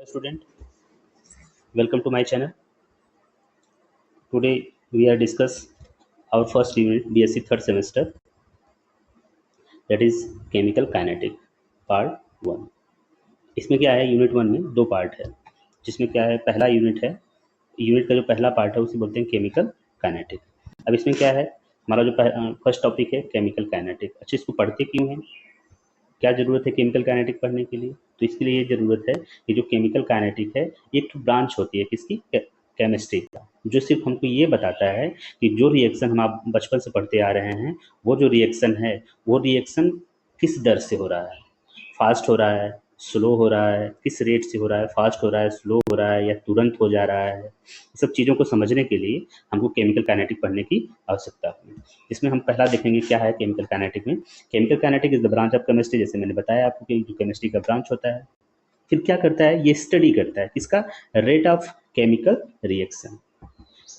Student, welcome to my channel. Today we are discuss our first unit BSc third semester, that is chemical kinetic part 1. इसमें क्या है, unit 1 में दो part है, जिसमें क्या है, पहला यूनिट है, यूनिट का जो पहला पार्ट है उसे बोलते हैं केमिकल काइनेटिक। अब इसमें क्या है, हमारा जो फर्स्ट टॉपिक है केमिकल काइनेटिक। अच्छा, इसको पढ़ते क्यों है, क्या ज़रूरत है केमिकल काइनेटिक पढ़ने के लिए? तो इसके लिए ये ज़रूरत है कि जो केमिकल काइनेटिक है एक तो ब्रांच होती है किसकी, केमिस्ट्री का, जो सिर्फ हमको ये बताता है कि जो रिएक्शन हम आप बचपन से पढ़ते आ रहे हैं, वो जो रिएक्शन है वो रिएक्शन किस दर से हो रहा है, फास्ट हो रहा है, स्लो हो रहा है, किस रेट से हो रहा है, फास्ट हो रहा है, स्लो हो रहा है या तुरंत हो जा रहा है। ये सब चीज़ों को समझने के लिए हमको केमिकल काइनेटिक पढ़ने की आवश्यकता है। इसमें हम पहला देखेंगे क्या है केमिकल काइनेटिक में। Chemical kinetic is the branch of chemistry, जैसे मैंने बताया आपको कि जो केमिस्ट्री का ब्रांच होता है। फिर क्या करता है, ये स्टडी करता है किसका, rate of chemical reaction,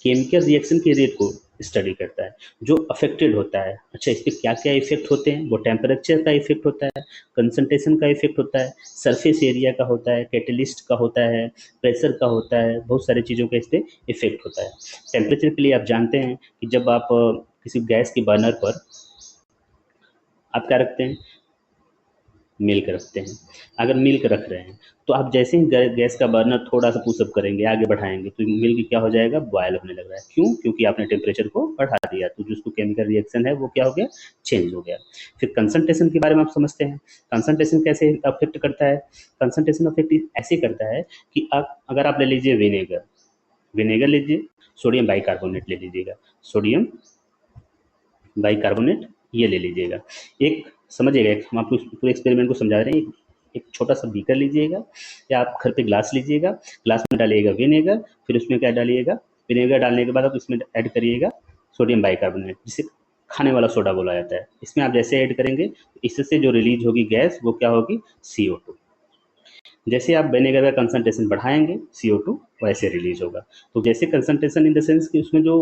chemical reaction के रेट को स्टडी करता है जो अफेक्टेड होता है। अच्छा, इस पर क्या क्या इफेक्ट होते हैं, वो टेम्परेचर का इफेक्ट होता है, कंसंट्रेशन का इफेक्ट होता है, सरफेस एरिया का होता है, कैटलिस्ट का होता है, प्रेशर का होता है, बहुत सारी चीज़ों का इस पर इफेक्ट होता है। टेम्परेचर के लिए आप जानते हैं कि जब आप किसी गैस के बर्नर पर आप क्या रखते हैं, मिल्क रखते हैं। अगर मिल्क रख रहे हैं तो आप जैसे ही गैस का बर्नर थोड़ा सा पुशअप करेंगे, आगे बढ़ाएंगे, तो मिल्क क्या हो जाएगा, बॉयल होने लग रहा है। क्यों? क्योंकि आपने टेम्परेचर को बढ़ा दिया, तो जो उसको केमिकल रिएक्शन है वो क्या हो गया, चेंज हो गया। फिर कंसंट्रेशन के बारे में आप समझते हैं, कंसंट्रेशन कैसे अफेक्ट करता है। कंसंट्रेशन अफेक्ट ऐसे करता है कि आप अगर आप ले लीजिए विनेगर, विनेगर लीजिए, सोडियम बाइकार्बोनेट ले लीजिएगा, सोडियम बाइकार्बोनेट ये ले लीजिएगा। एक समझिएगा, एक हम आपको पूरे एक्सपेरिमेंट को समझा रहे हैं। एक छोटा सा बीकर लीजिएगा या आप घर पे ग्लास लीजिएगा, ग्लास में डालिएगा विनेगर, फिर उसमें क्या डालिएगा, विनेगर डालने के बाद आप इसमें ऐड करिएगा सोडियम बाइकार्बोनेट, जिसे खाने वाला सोडा बोला जाता है। इसमें आप जैसे ऐड करेंगे तो इससे जो रिलीज होगी गैस वो क्या होगी, CO2। जैसे आप विनेगर का कंसंट्रेशन बढ़ाएंगे CO2 वैसे रिलीज होगा। तो जैसे कंसंट्रेशन इन द सेंस कि उसमें जो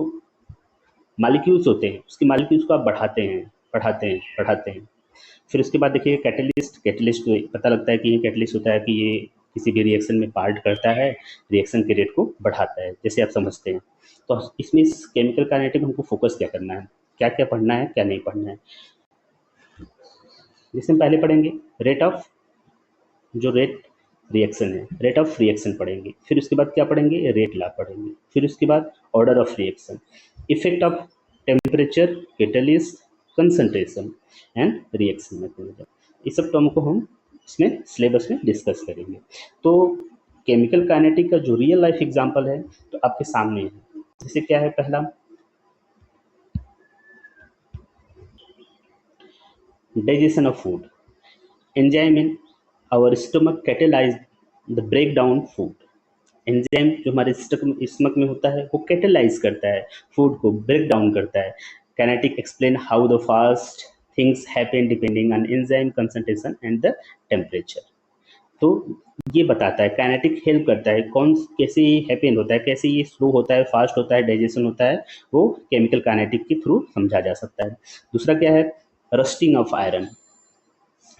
मालिक्यूल्स होते हैं, उसकी मालिक्यूल्स को आप बढ़ाते हैं, बढ़ाते हैं, बढ़ाते हैं। फिर उसके बाद देखिए कैटलिस्ट, कैटलिस्ट को पता लगता है कि ये कैटलिस्ट होता है कि ये किसी भी रिएक्शन में पार्ट करता है, रिएक्शन के रेट को बढ़ाता है, जैसे आप समझते हैं। तो इसमें इस केमिकल काइनेटिक में हमको फोकस क्या करना है, क्या क्या पढ़ना है, क्या नहीं पढ़ना है। जैसे हम पहले पढ़ेंगे रेट ऑफ, जो रेट रिएक्शन है, रेट ऑफ रिएक्शन पढ़ेंगे। फिर उसके बाद क्या पढ़ेंगे, रेट लॉ पढ़ेंगे। फिर उसके बाद order of reaction, effect of temperature, catalyst, concentration and reaction mechanism. ये सब टर्म को हम इसमें सिलेबस में डिस्कस करेंगे। तो केमिकल काइनेटिक का जो रियल लाइफ एग्जांपल है तो आपके सामने है। जैसे क्या है, पहला digestion of food, enzyme in our stomach catalyze the break down food. Enzyme जो हमारे स्टमक में होता है वो कैटेलाइज करता है, फूड को ब्रेक डाउन करता है। Kinetic explain how the fast things happen depending on enzyme concentration and the temperature. तो ये बताता है, काइनेटिक हेल्प करता है, कौन कैसे ये हैपन होता है, कैसे ये स्लो होता है, फास्ट होता है, डाइजेशन होता है, वो केमिकल काइनेटिक के थ्रू समझा जा सकता है। दूसरा क्या है, rusting of iron,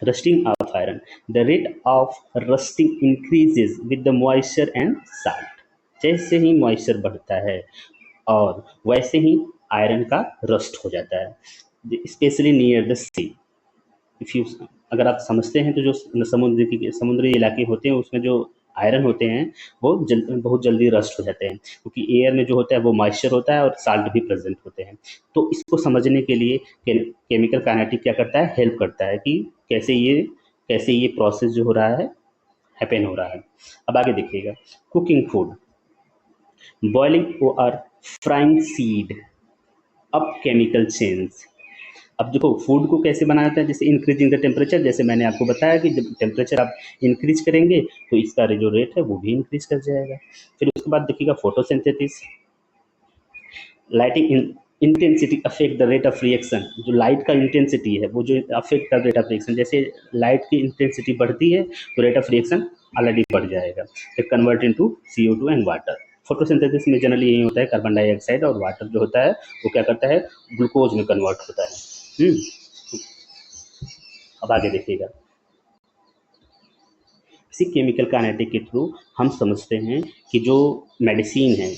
rusting of iron. The rate of rusting increases with the moisture and salt. जैसे ही मॉइस्चर बढ़ता है और वैसे ही आयरन का रस्ट हो जाता है, specially near the sea. If you, अगर आप समझते हैं तो जो समुद्री इलाके होते हैं उसमें जो आयरन होते हैं वो बहुत जल्दी रस्ट हो जाते हैं, क्योंकि एयर में जो होता है वो मॉइस्चर होता है और साल्ट भी प्रेजेंट होते हैं। तो इसको समझने के लिए केमिकल काइनेटिक क्या करता है, हेल्प करता है कि कैसे ये प्रोसेस जो हो रहा है हैपन हो रहा है। अब आगे देखिएगा, कुकिंग फूड, बॉइलिंग और frying seed up chemical change. अब देखो फूड को कैसे बनाया जाता है, जैसे इंक्रीजिंग द टेम्परेचर, जैसे मैंने आपको बताया कि जब टेम्परेचर आप इंक्रीज करेंगे तो इसका जो रेट है वो भी इंक्रीज कर जाएगा। फिर उसके बाद देखिएगा photosynthesis, lighting intensity affect the rate of reaction. जो लाइट का इंटेंसिटी है वो जो अफेक्ट कर रेट ऑफ रिएक्शन, जैसे लाइट की इंटेंसिटी बढ़ती है तो रेट ऑफ रिएक्शन ऑलरेडी बढ़ जाएगा। फिर convert into CO2 and water. Photosynthesis में जनरली यही होता है, कार्बन डाइऑक्साइड और वाटर जो होता है वो क्या करता है, ग्लूकोज में कन्वर्ट होता है। अब आगे देखिएगा, इसी केमिकल काइनेटिक के थ्रू हम समझते हैं कि जो मेडिसिन है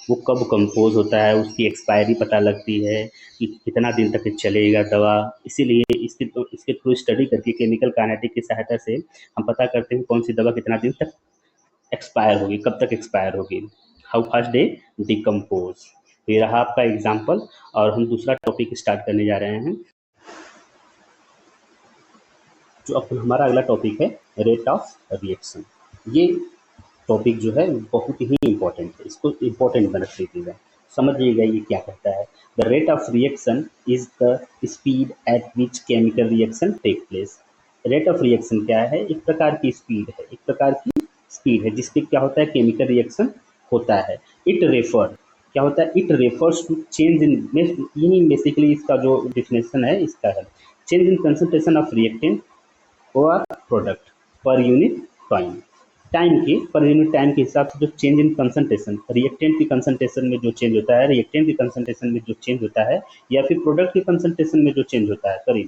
वो कब कंपोज होता है, उसकी एक्सपायरी पता लगती है कि कितना दिन तक चलेगा दवा। इसीलिए इसके थ्रू स्टडी करके केमिकल काइनेटिक की सहायता से हम पता करते हैं कौन सी दवा कितना दिन तक एक्सपायर होगी, कब तक एक्सपायर होगी, हाउ फास्ट दे डिकम्पोज। ये रहा आपका एग्जाम्पल। और हम दूसरा टॉपिक स्टार्ट करने जा रहे हैं। जो अब हमारा अगला टॉपिक है रेट ऑफ रिएक्शन। ये टॉपिक जो है बहुत ही इम्पोर्टेंट है, इसको इम्पोर्टेंट बना लीजिएगा, समझिएगा ये क्या कहता है। The rate of reaction is the speed at which chemical reaction take place. Rate of reaction क्या है? एक प्रकार की स्पीड है, एक प्रकार की स्पीड है जिसपे क्या होता है, केमिकल रिएक्शन होता है। इट रेफर क्या होता है, it refers to change in, यही बेसिकली इसका जो डिफिनेशन है इसका है, change in concentration of reactant और product per unit time. Time के पर यूनिट टाइम के हिसाब से जो चेंज इन कंसंट्रेशन, रिएक्टेंट की कंसंट्रेशन में जो चेंज होता है, रिएक्टेंट की कंसंट्रेशन में जो चेंज होता है, या फिर प्रोडक्ट की कंसंट्रेशन में जो चेंज होता है, सॉरी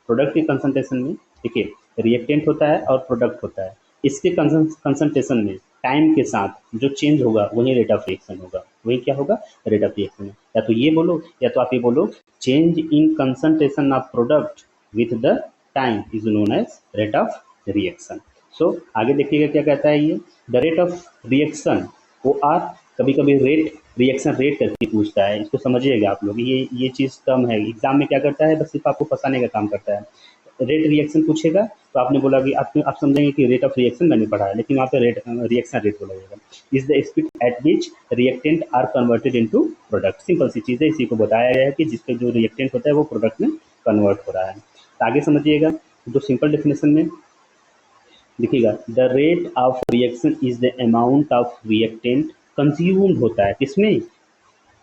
प्रोडक्ट के कंसंट्रेशन में, देखिए रिएक्टेंट होता है और प्रोडक्ट होता है, इसके कंसंट्रेशन में टाइम के साथ जो चेंज होगा वही रेट ऑफ रिएक्शन होगा, वही क्या होगा, रेट ऑफ रिएक्शन। या तो ये बोलो या तो आप ये बोलो, change in concentration of product with the time is known as rate of reaction. So आगे देखिएगा क्या कहता है ये, the rate of reaction or, कभी कभी रेट रिएक्शन रेट करके पूछता है, इसको समझिएगा आप लोग, ये चीज़ कम है, एग्जाम में क्या करता है, बस सिर्फ आपको फंसाने का काम करता है। रेट रिएक्शन पूछेगा तो आपने बोला कि आप समझेंगे कि रेट ऑफ रिएक्शन मैंने पढ़ा है, लेकिन वहाँ पे रेट रिएक्शन रेट बोला जाएगा। Is the speed at which reactant are converted into product. Simple सी चीज़ है, इसी को बताया गया है कि जिसपे जो रिएक्टेंट होता है वो प्रोडक्ट में कन्वर्ट हो रहा है। तो आगे समझिएगा, जो सिंपल डेफिनेशन में देखिएगा, the rate of reaction is the amount of reactant consumed होता है, किसमें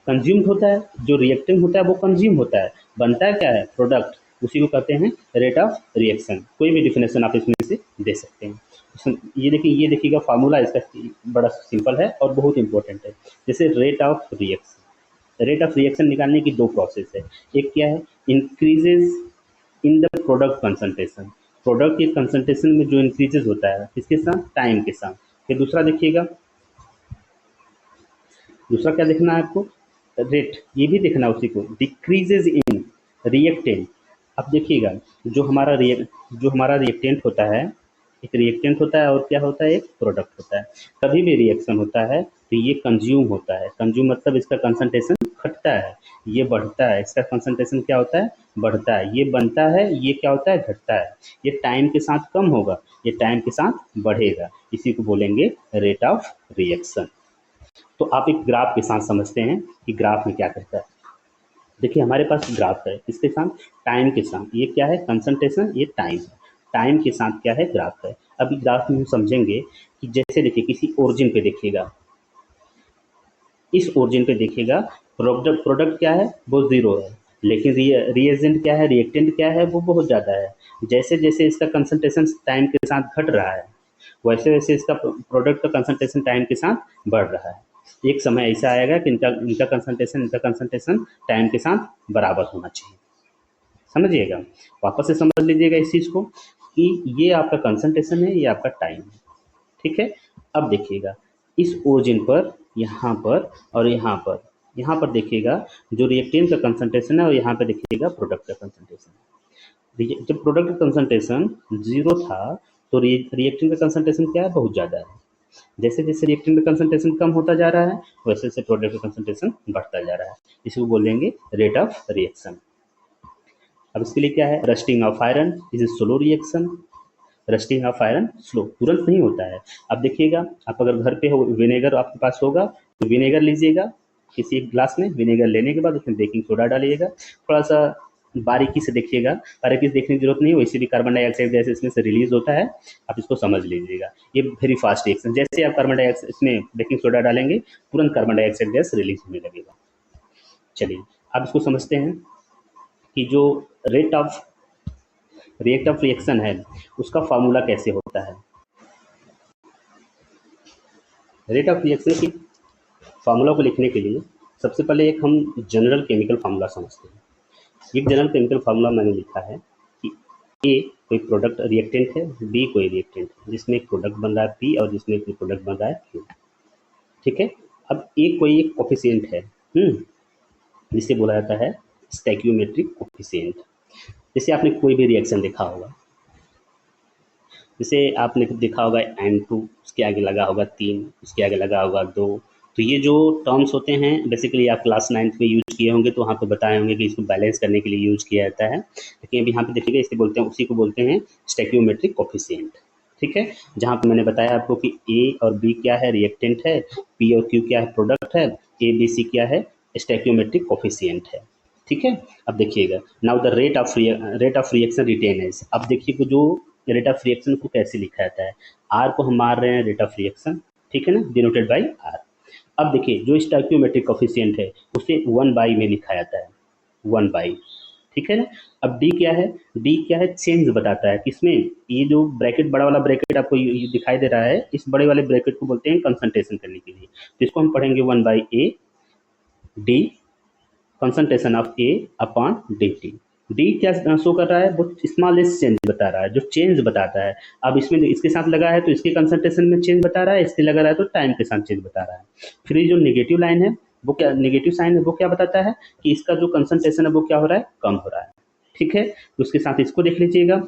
कंज्यूम्ड होता है, जो रिएक्टेंट होता है वो कंज्यूम होता है, बनता है क्या है, प्रोडक्ट, उसी को कहते हैं रेट ऑफ रिएक्शन। कोई भी डिफिनेशन आप इसमें से दे सकते हैं। ये देखिए, ये देखिएगा फार्मूला इसका बड़ा सिंपल है और बहुत इंपॉर्टेंट है। जैसे rate of reaction, rate of reaction निकालने की दो प्रोसेस है, एक क्या है, increases in the product concentration, product के कंसंट्रेशन में जो इंक्रीजेज होता है किसके साथ, टाइम के साथ। फिर दूसरा देखिएगा, दूसरा क्या देखना है आपको, रेट, ये भी देखना है उसी को, डिक्रीजेज इन रिएक्टेंट। अब देखिएगा, जो हमारा रिएक्टेंट होता है, एक रिएक्टेंट होता है और क्या होता है, एक प्रोडक्ट होता है। कभी भी रिएक्शन होता है तो ये कंज्यूम होता है, कंज्यूम मतलब इसका कंसंट्रेशन घटता है, ये बढ़ता है, इसका कंसंट्रेशन क्या होता है, बढ़ता है, ये बनता है, ये क्या होता है, घटता है, ये टाइम के साथ कम होगा, ये टाइम के साथ बढ़ेगा, इसी को बोलेंगे रेट ऑफ रिएक्शन। तो आप एक ग्राफ के साथ समझते हैं कि ग्राफ में क्या कहता है। देखिए हमारे पास ग्राफ है, किसके साथ, टाइम के साथ, ये क्या है, कंसंट्रेशन, ये टाइम है, टाइम के साथ क्या है, ग्राफ है। अभी ग्राफ में हम समझेंगे कि जैसे देखिए किसी ओरिजिन पे देखिएगा, इस ओरिजिन पे देखिएगा, प्रोडक्ट क्या है, वो जीरो है, लेकिन रिएजेंट क्या है, रिएक्टेंट क्या है, वो बहुत ज़्यादा है। जैसे जैसे इसका कंसंट्रेशन टाइम के साथ घट रहा है, वैसे वैसे इसका प्रोडक्ट का कंसंट्रेशन टाइम के साथ बढ़ रहा है। एक समय ऐसा आएगा कि इनका कंसंट्रेशन टाइम के साथ बराबर होना चाहिए। समझिएगा, वापस से समझ लीजिएगा इस चीज़ को कि ये आपका कंसंट्रेशन है, ये आपका टाइम है, ठीक है। अब देखिएगा इस ओरिजिन पर, यहाँ पर और यहाँ पर देखिएगा जो रिएक्टेंट का कंसंट्रेशन है और यहाँ पे देखिएगा प्रोडक्ट का कंसंट्रेशन। देखिए जब प्रोडक्ट का कंसंट्रेशन जीरो था तो रिएक्टेंट का कंसंट्रेशन क्या है, बहुत ज़्यादा है। जैसे जैसे रिएक्टेंट का कंसंट्रेशन कम होता जा रहा है वैसे वैसे प्रोडक्ट का कंसंट्रेशन बढ़ता जा रहा है, इसको बोलेंगे रेट ऑफ रिएक्शन। अब इसके लिए क्या है, rusting of iron is a slow reaction, rusting of iron slow, तुरंत नहीं होता है। अब देखिएगा, आप अगर घर पे हो, विनेगर आपके पास होगा तो विनेगर लीजिएगा, किसी एक ग्लास में विनेगर लेने के बाद उसमें बेकिंग सोडा डालिएगा, थोड़ा सा बारीकी से देखिएगा, बारीकी से देखने की जरूरत नहीं है, वैसे भी कार्बन डाइऑक्साइड गैस इसमें से रिलीज होता है, आप इसको समझ लीजिएगा। ये वेरी फास्ट रिएक्शन, जैसे आप कार्बन डाइऑक्साइड इसमें बेकिंग सोडा डालेंगे तुरंत कार्बन डाइऑक्साइड गैस रिलीज होने लगेगा। चलिए अब इसको समझते हैं कि जो रेट ऑफ रिएक्शन है उसका फार्मूला कैसे होता है। रेट ऑफ रिएक्शन की फार्मूला को लिखने के लिए सबसे पहले एक हम जनरल केमिकल फार्मूला समझते हैं। एक जनरल केमिकल फार्मूला मैंने लिखा है कि ए कोई प्रोडक्ट रिएक्टेंट है, बी कोई रिएक्टेंट है जिसमें एक प्रोडक्ट बन रहा है पी और जिसमें एक प्रोडक्ट बन रहा है क्यू। ठीक है। अब ए कोई एक कोफिशिएंट है, जिसे बोला जाता है स्टैक्योमेट्रिक कोफिशिएंट। जैसे आपने कोई भी रिएक्शन देखा होगा, जैसे आपने देखा होगा N2, उसके आगे लगा होगा 3, उसके आगे लगा होगा 2। तो ये जो टर्म्स होते हैं बेसिकली आप क्लास 9th में यूज किए होंगे, तो वहाँ पे बताए होंगे कि इसको बैलेंस करने के लिए यूज किया जाता है। लेकिन अब यहाँ पे देखिएगा इसे बोलते हैं, उसी को बोलते हैं स्टैक्योमेट्रिक कोफिशिएंट। ठीक है। जहाँ पे मैंने बताया आपको कि ए और बी क्या है, रिएक्टेंट है, पी और क्यू क्या है, प्रोडक्ट है, ए बी सी क्या है, स्टैक्योमेट्रिक कोफिशिएंट है। ठीक है। अब देखिएगा now the rate of reaction written. अब देखिए कि जो रेट ऑफ रिएक्शन को कैसे लिखा जाता है, आर को हम मार रहे हैं रेट ऑफ रिएक्शन, ठीक है ना, डिनोटेड बाई आर। अब देखिए जो स्टोइकियोमेट्रिक कोफिशिएंट है उसे 1/, में लिखा जाता है 1/। ठीक है ना। अब डी क्या है, डी क्या है, चेंज बताता है किसमें, ये जो ब्रैकेट बड़ा वाला ब्रैकेट आपको ये दिखाई दे रहा है, इस बड़े वाले ब्रैकेट को बोलते हैं कंसंट्रेशन करने के लिए। तो इसको हम पढ़ेंगे 1/A D concentration of A upon d T. D क्या शो कर रहा है, वो स्मॉलेस्ट चेंज बता रहा है, जो चेंज बताता है। अब इसमें इसके साथ लगा है तो इसके कंसंट्रेशन में चेंज बता रहा है, इसके लगा रहा है तो टाइम के साथ चेंज बता रहा है। फिर ये जो नेगेटिव लाइन है, वो क्या, नेगेटिव साइन है, वो क्या बताता है कि इसका जो कंसंट्रेशन है वो क्या हो रहा है, कम हो रहा है। ठीक है। तो उसके साथ इसको देख लीजिएगा,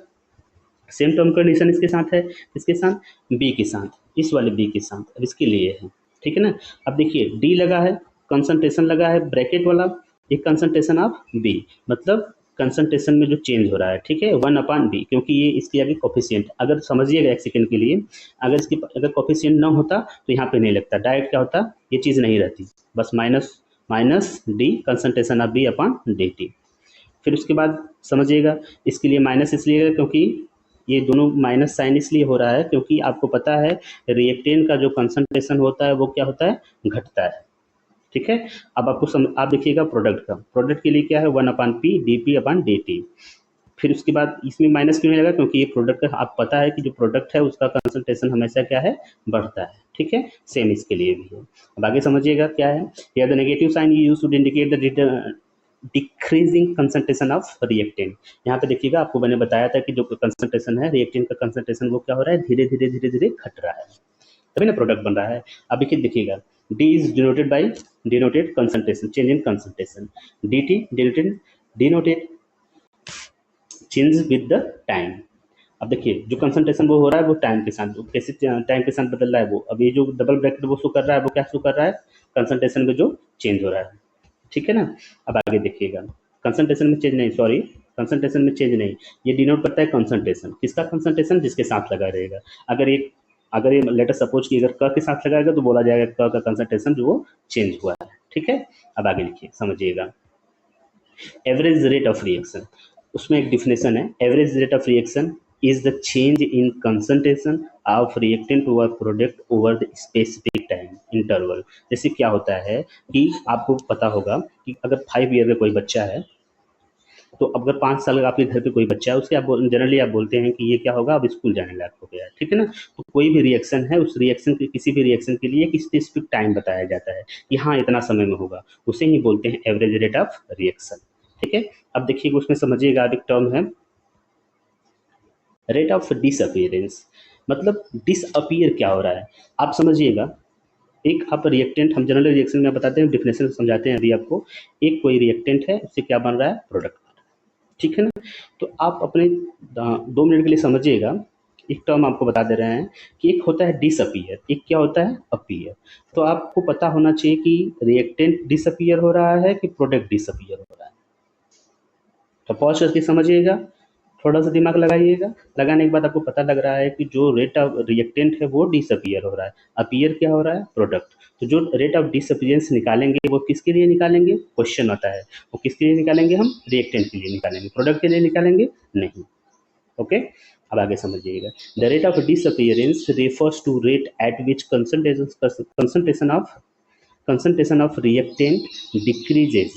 सेम टर्म कंडीशन इसके साथ है, इसके साथ बी के साथ, इस वाले बी के साथ, अब इसके लिए है। ठीक है ना। अब देखिए डी लगा है, कंसंट्रेशन लगा है ब्रैकेट वाला, एक कंसंट्रेशन ऑफ बी, मतलब कंसंट्रेशन में जो चेंज हो रहा है, ठीक है, 1/B, क्योंकि ये इसके आगे कोफिशिएंट, अगर समझिएगा एक सेकंड के लिए, अगर इसकी अगर कोफिशिएंट ना होता तो यहाँ पे नहीं लगता, डायरेक्ट क्या होता, ये चीज़ नहीं रहती, बस minus minus d concentration of B upon d t. फिर उसके बाद समझिएगा इसके लिए माइनस इसलिए क्योंकि ये दोनों माइनस साइन इसलिए हो रहा है क्योंकि आपको पता है रिएक्टेंट का जो कंसंट्रेशन होता है वो क्या होता है, घटता है। ठीक है। अब आप देखिएगा प्रोडक्ट का, प्रोडक्ट के लिए क्या है 1/P D P upon d t. फिर उसके बाद इसमें माइनस क्यों नहीं लगा, क्योंकि ये प्रोडक्ट का आप पता है कि जो प्रोडक्ट है उसका कंसंट्रेशन हमेशा क्या है, बढ़ता है। ठीक है। सेम इसके लिए भी है। अब आगे समझिएगा क्या है, या the negative sign you use to indicate the decreasing concentration of reactant. यहाँ पे देखिएगा आपको मैंने बताया था कि जो कंसंट्रेशन है रिएक्टेंट का कंसंट्रेशन वो क्या हो रहा है, धीरे धीरे धीरे धीरे घट रहा है, तभी ना प्रोडक्ट बन रहा है। अब देखिएगा D is denoted by denoted concentration, change in concentration, D T denoted change with the time. अब देखिए जो कंसंट्रेशन वो हो रहा है वो टाइम के साथ, कैसे टाइम के साथ बदल रहा है वो, अब ये जो डबल ब्रैकेट वो शो कर रहा है वो क्या शो कर रहा है, कंसंट्रेशन में जो चेंज हो रहा है। ठीक है ना। अब आगे देखिएगा कंसंट्रेशन में चेंज नहीं, सॉरी कंसंट्रेशन में चेंज नहीं, ये डिनोट करता है कंसंट्रेशन, किसका कंसंट्रेशन, जिसके साथ लगा रहेगा। अगर ये लेटर सपोज कि अगर क के साथ लगाएगा तो बोला जाएगा क का कंसंट्रेशन जो वो चेंज हुआ है। ठीक है। अब आगे लिखिए समझिएगा, एवरेज रेट ऑफ रिएक्शन, उसमें एक डिफिनेशन है, average rate of reaction is the change in concentration of reactant over product over the specific time interval. जैसे क्या होता है कि आपको पता होगा कि अगर 5 ईयर का कोई बच्चा है, तो अगर 5 साल का आपके घर पे कोई बच्चा है उसके आप जनरली आप बोलते हैं कि ये क्या होगा, अब स्कूल जाने लायक हो गया है। ठीक है ना। तो कोई भी रिएक्शन है, उस रिएक्शन के किसी भी रिएक्शन के लिए एक स्पेसिफिक टाइम बताया जाता है कि हाँ इतना समय में होगा, उसे ही बोलते हैं एवरेज रेट ऑफ रिएक्शन। ठीक है। अब देखिएगा उसमें समझिएगा अब एक टर्म है रेट ऑफ डिसअपियरेंस, मतलब डिसअपियर क्या हो रहा है, आप समझिएगा। एक आप रिएक्टेंट, हम जनरल रिएक्शन में बताते हैं, डिफिनेशन समझाते हैं अभी आपको। एक कोई रिएक्टेंट है, उससे क्या बन रहा है, प्रोडक्ट बन रहा है। ठीक है ना। तो आप अपने 2 मिनट के लिए समझिएगा, एक टर्म आपको बता दे रहे हैं कि एक होता है डिसअपियर, एक क्या होता है, अपीयर। तो आपको पता होना चाहिए कि रिएक्टेंट डिसअपियर हो रहा है कि प्रोडक्ट डिसअपियर हो रहा है। तो पॉज करके समझिएगा, थोड़ा सा दिमाग लगाइएगा, लगाने के बाद आपको पता लग रहा है कि जो रेट ऑफ रिएक्टेंट है वो डिसअपियर हो रहा है, अपीयर क्या हो रहा है, प्रोडक्ट। तो जो रेट ऑफ डिसअपियरेंस निकालेंगे वो किसके लिए निकालेंगे, क्वेश्चन आता है, वो किसके लिए निकालेंगे, हम रिएक्टेंट के लिए निकालेंगे, प्रोडक्ट के लिए निकालेंगे नहीं। ओके। अब आगे समझिएगा, the rate of disappearance refers to rate at which concentration of reactant decreases.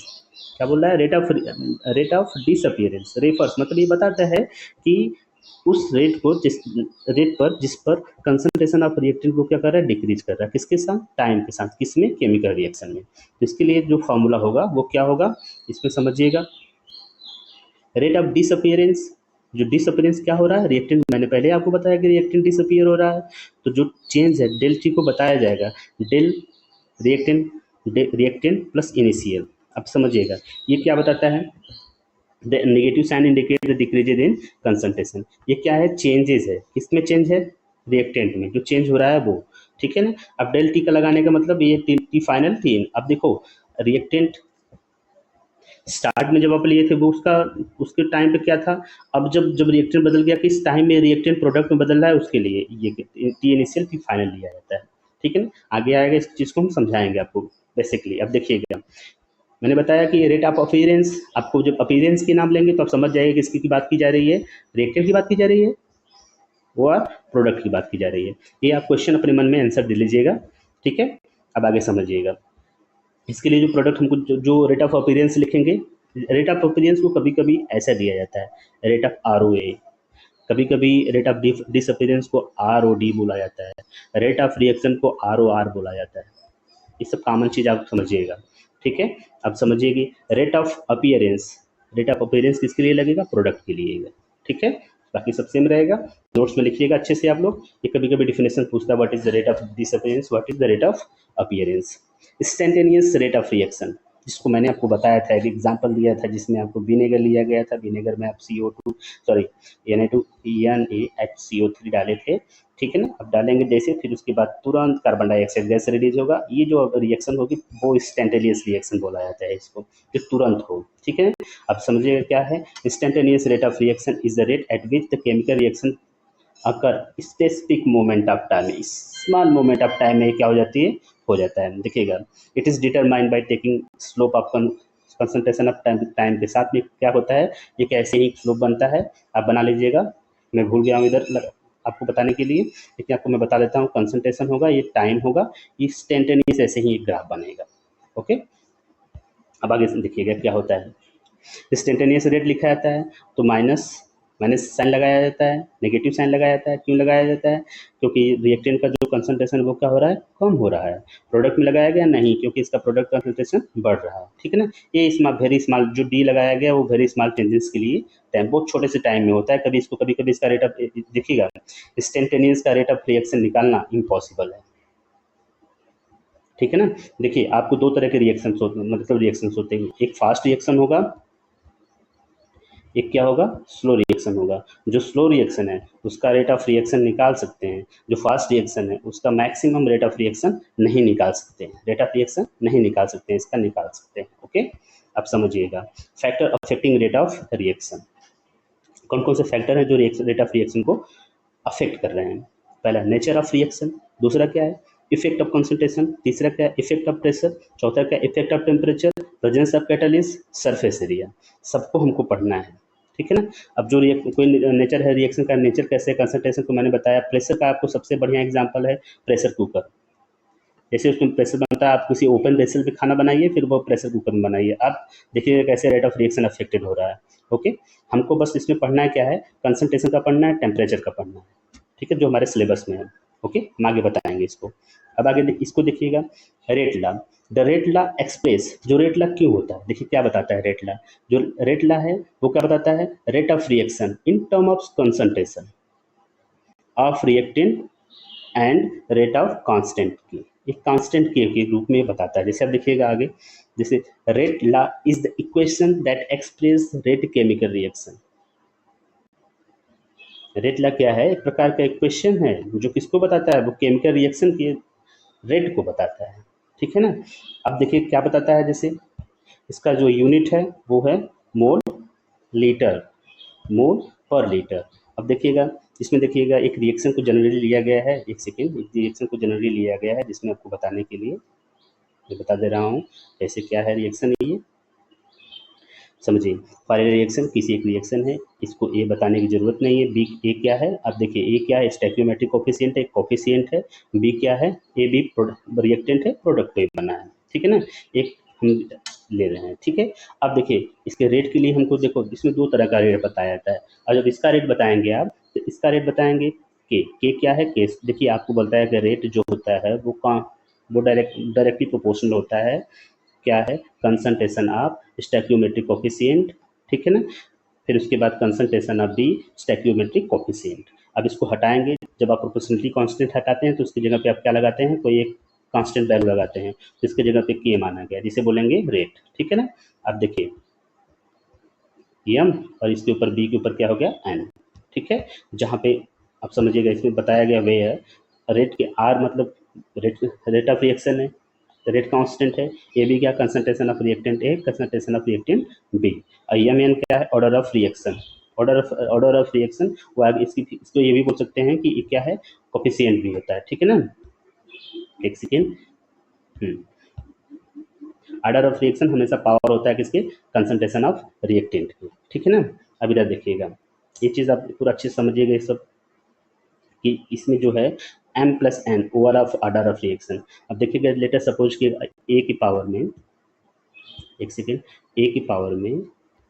क्या बोल रहा है, रेट ऑफ डिसअपियरेंस रेफर्स, मतलब ये बताता है कि उस रेट को जिस पर कंसंट्रेशन ऑफ रिएक्टेंट को क्या कर रहा है, डिक्रीज कर रहा है, किसके साथ, टाइम के साथ, किसमें, केमिकल रिएक्शन में। तो इसके लिए जो फॉर्मूला होगा वो क्या होगा, इसमें समझिएगा, रेट ऑफ डिसअपियरेंस जो डिसअपियरेंस क्या हो रहा है, रिएक्टेंट, मैंने पहले आपको बताया कि रिएक्टेंट डिसअपियर हो रहा है, तो जो चेंज है डेल टी को बताया जाएगा, del reactant, reactant plus initial. अब समझिएगा ये क्या बताता है, the negative sign indicate the decreases in concentration. ये क्या है, चेंजेस है, किसमें चेंज है, रिएक्टेंट में जो चेंज हो रहा है वो, ठीक है ना। अब डेल टी का लगाने का मतलब ये टी फाइनल थी। अब देखो रिएक्टेंट स्टार्ट में जब आप लिए थे वो उसके टाइम पे क्या था, अब जब जब रिएक्टेंट बदल गया, किस टाइम में रिएक्टेंट प्रोडक्ट में बदल रहा है, उसके लिए ये टी इनिशियल टी फाइनल लिया जाता है, ठीक है ना। आगे आएगा इस चीज़ को हम समझाएंगे आपको बेसिकली। अब देखिएगा मैंने बताया कि रेट ऑफ अपीयरेंस, आपको जब अपीयरेंस के नाम लेंगे तो आप समझ जाइए कि इसकी की बात की जा रही है, रिएक्टेंट की बात की जा रही है और प्रोडक्ट की बात की जा रही है। ये आप क्वेश्चन अपने मन में आंसर दे लीजिएगा, ठीक है। अब आगे समझिएगा, इसके लिए जो प्रोडक्ट हमको जो रेट ऑफ अपीयरेंस लिखेंगे, रेट ऑफ अपीयरेंस को कभी कभी ऐसा दिया जाता है, रेट ऑफ आर ओ ए, कभी कभी रेट ऑफ डिसअपीयरेंस को आर ओ डी बोला जाता है, रेट ऑफ रिएक्शन को आर ओ आर बोला जाता है। ये सब कॉमन चीज़ आप समझिएगा, ठीक है। अब समझिए कि rate of appearance, rate of appearance किसके लिए लगेगा, प्रोडक्ट के लिए, ठीक है। बाकी सब सेम रहेगा, नोट्स में लिखिएगा अच्छे से आप लोग। ये कभी कभी डिफिनेशन पूछता है, what is the rate of disappearance, what is the rate of appearance. Instantaneous rate of reaction, जिसको मैंने आपको बताया था, एक एग्जांपल दिया था जिसमें आपको विनेगर लिया गया था, विनेगर में आप CO2 सॉरी NaHCO3 डाले थे, ठीक है ना। अब डालेंगे जैसे, फिर उसके बाद तुरंत कार्बन डाइऑक्साइड गैस रिलीज होगा, ये जो रिएक्शन होगी वो इंस्टेंटेनियस रिएक्शन बोला जाता है इसको, जो तुरंत हो, ठीक है। अब समझिएगा क्या है, instantaneous rate of reaction is the rate at which the chemical reaction occur specific moment of time, small moment of time में क्या हो जाती है, हो जाता है। देखिएगा it is determined by taking slope of concentration of time, time के साथ में क्या होता है, ये कैसे ही स्लोप बनता है, आप बना लीजिएगा। मैं भूल गया हूँ इधर आपको बताने के लिए, लेकिन आपको मैं बता देता हूँ, कंसंट्रेशन होगा, ये टाइम होगा, इंस्टेंटेनियस ऐसे ही एक ग्राफ बनेगा, ओके। अब आगे देखिएगा क्या होता है, इंस्टेंटेनियस रेट लिखा जाता है तो माइनस माइनस साइन लगाया जाता है, नेगेटिव साइन लगाया जाता है, क्यों लगाया जाता है, क्योंकि रिएक्टेंट का जो कंसंट्रेशन वो क्या हो रहा है, कम हो रहा है। प्रोडक्ट में लगाया गया नहीं, क्योंकि इसका प्रोडक्ट कंसंट्रेशन बढ़ रहा है, ठीक है ना। ये स्मॉल, वेरी स्मॉल जो डी लगाया गया वो वेरी स्मॉल चेंजेस के लिए टाइम, बहुत छोटे से टाइम में होता है, कभी इसका रेट ऑफ, देखिएगा इंस्टेंटेनियस का रेट ऑफ रिएक्शन निकालना इम्पॉसिबल है, ठीक है ना। देखिए आपको दो तरह के रिएक्शन मतलब रिएक्शन होते हैं, एक फास्ट रिएक्शन होगा, एक क्या होगा, स्लो रिएक्शन होगा। जो स्लो रिएक्शन है उसका रेट ऑफ रिएक्शन निकाल सकते हैं, जो फास्ट रिएक्शन है उसका मैक्सिमम रेट ऑफ रिएक्शन नहीं निकाल सकते हैं, रेट ऑफ रिएक्शन नहीं निकाल सकते हैं, इसका निकाल सकते हैं, ओके। अब समझिएगा factor affecting rate of reaction, कौन कौन से फैक्टर है जो रेट ऑफ रिएक्शन को अफेक्ट कर रहे हैं। पहला नेचर ऑफ रिएक्शन, दूसरा क्या है, इफेक्ट ऑफ कंसंट्रेशन, तीसरा क्या है, इफेक्ट ऑफ प्रेशर, चौथा क्या है, effect of temperature, presence of catalyst, surface area, सबको हमको पढ़ना है, ठीक है ना। अब जो कोई नेचर है रिएक्शन का, नेचर कैसे, कंसंट्रेशन को मैंने बताया, प्रेशर का आपको सबसे बढ़िया एग्जांपल है प्रेशर कुकर, जैसे उसमें प्रेशर बनता है, आप किसी ओपन वेसल पे खाना बनाइए, फिर वो प्रेशर कुकर में बनाइए, आप देखिएगा कैसे रेट ऑफ रिएक्शन अफेक्टेड हो रहा है, ओके। हमको बस इसमें पढ़ना है क्या है, कंसंट्रेशन का पढ़ना है, टेम्परेचर का पढ़ना है, ठीक है, जो हमारे सिलेबस में है, ओके। हम आगे बताएंगे इसको। अब आगे इसको देखिएगा, rate law, the rate law express, जो रेट लॉ क्यों होता है, देखिए क्या बताता है रेट लॉ, जो रेट लॉ है वो क्या बताता है, rate of reaction in term of concentration of reactant and rate of constant की, एक कांस्टेंट के रूप में बताता है। जैसे आप देखिएगा आगे, जैसे rate law is the equation that express rate chemical reaction, rate law क्या है, एक प्रकार का इक्वेशन है जो किसको बताता है, वो केमिकल रिएक्शन के रेट को बताता है, ठीक है ना। अब देखिए क्या बताता है, जैसे इसका जो यूनिट है वो है मोल लीटर, मोल पर लीटर। अब देखिएगा इसमें देखिएगा एक रिएक्शन को जनरली लिया गया है, एक सेकेंड, एक रिएक्शन को जनरली लिया गया है जिसमें आपको बताने के लिए मैं बता दे रहा हूँ ऐसे क्या है रिएक्शन, ये समझिए। पहले रिएक्शन किसी एक रिएक्शन है, इसको ए बताने की जरूरत नहीं है, बी ए क्या है, अब देखिए ए क्या है, स्टैक्योमेट्रिक कोफिशिएंट है, कोफिशिएंट है, बी क्या है, ए बी रिएक्टेंट है, प्रोडक्ट पे बना है, ठीक है ना, एक हम ले रहे हैं, ठीक है। अब देखिए इसके रेट के लिए हमको देखो इसमें दो तरह का रेट बताया जाता है, और जब इसका रेट बताएंगे आप तो इसका रेट बताएंगे के क्या है, केस, देखिए आपको बोलता है कि रेट जो होता है वो वो डायरेक्टली प्रोपोर्शनल होता है, क्या है, कंसंट्रेशन ऑफ स्टैक्योमेट्रिक कोफिशिएंट, ठीक है ना, फिर उसके बाद concentration of the stoichiometric coefficient. अब इसको हटाएंगे, जब आप प्रोपोर्शनलिटी कांस्टेंट हटाते हैं तो उसकी जगह पे आप क्या लगाते हैं, कोई एक कांस्टेंट वैल्यू लगाते हैं, तो इसके जगह पे के माना गया, जिसे बोलेंगे रेट। ठीक है ना। अब देखिए एम और इसके ऊपर बी के ऊपर क्या हो गया एन। ठीक है, जहाँ पे आप समझिएगा इसमें बताया गया वे है रेट के आर मतलब रेट ऑफ रिएक्शन है, रेट कांस्टेंट है। ए बी क्या concentration of reactant A, concentration of reactant B. और एम एन क्या है order of reaction, order of reaction वो आगे इसको ये भी बोल सकते हैं कि ये क्या है कोफिशिएंट भी होता है। ठीक है ना। एक सेकेंड। ऑर्डर ऑफ रिएक्शन हमेशा पावर होता है किसके, कंसंट्रेशन ऑफ रिएक्टेंट के। ठीक है ना। अब इधर देखिएगा ये चीज़ आप पूरा अच्छे से समझिएगा ये सब कि इसमें जो है m plus n over of order of reaction. अब देखिएगा लेटर सपोज कि ए की पावर में, एक सेकेंड, ए की पावर में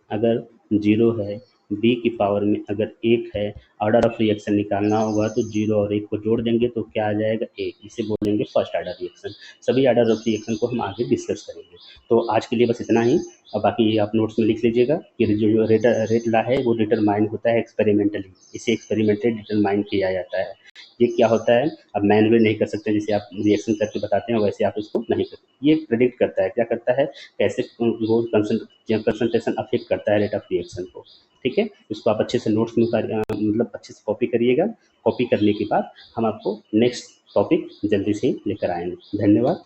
अगर 0 है, बी की पावर में अगर 1 है, ऑर्डर ऑफ रिएक्शन निकालना होगा तो 0 और 1 को जोड़ देंगे तो क्या आ जाएगा 1, इसे बोलेंगे फर्स्ट ऑर्डर रिएक्शन। सभी ऑर्डर ऑफ रिएक्शन को हम आगे डिस्कस करेंगे। तो आज के लिए बस इतना ही। और बाकी आप नोट्स में लिख लीजिएगा कि जो रेट ला है वो डिटरमाइन होता है एक्सपेरिमेंटली, इसे एक्सपेरिमेंटली डिटरमाइन किया जाता है। ये क्या होता है, अब मैनुअली नहीं कर सकते, जैसे आप रिएक्शन करके बताते हैं वैसे आप इसको नहीं करते। ये प्रेडिक्ट करता है, क्या करता है, कैसे वो कंसंट्रेशन अफेक्ट करता है रेट ऑफ रिएक्शन को। ठीक है, इसको आप अच्छे से नोट्स में मतलब अच्छे से कॉपी करिएगा। कॉपी करने के बाद हम आपको नेक्स्ट टॉपिक जल्दी से लेकर आएंगे। धन्यवाद।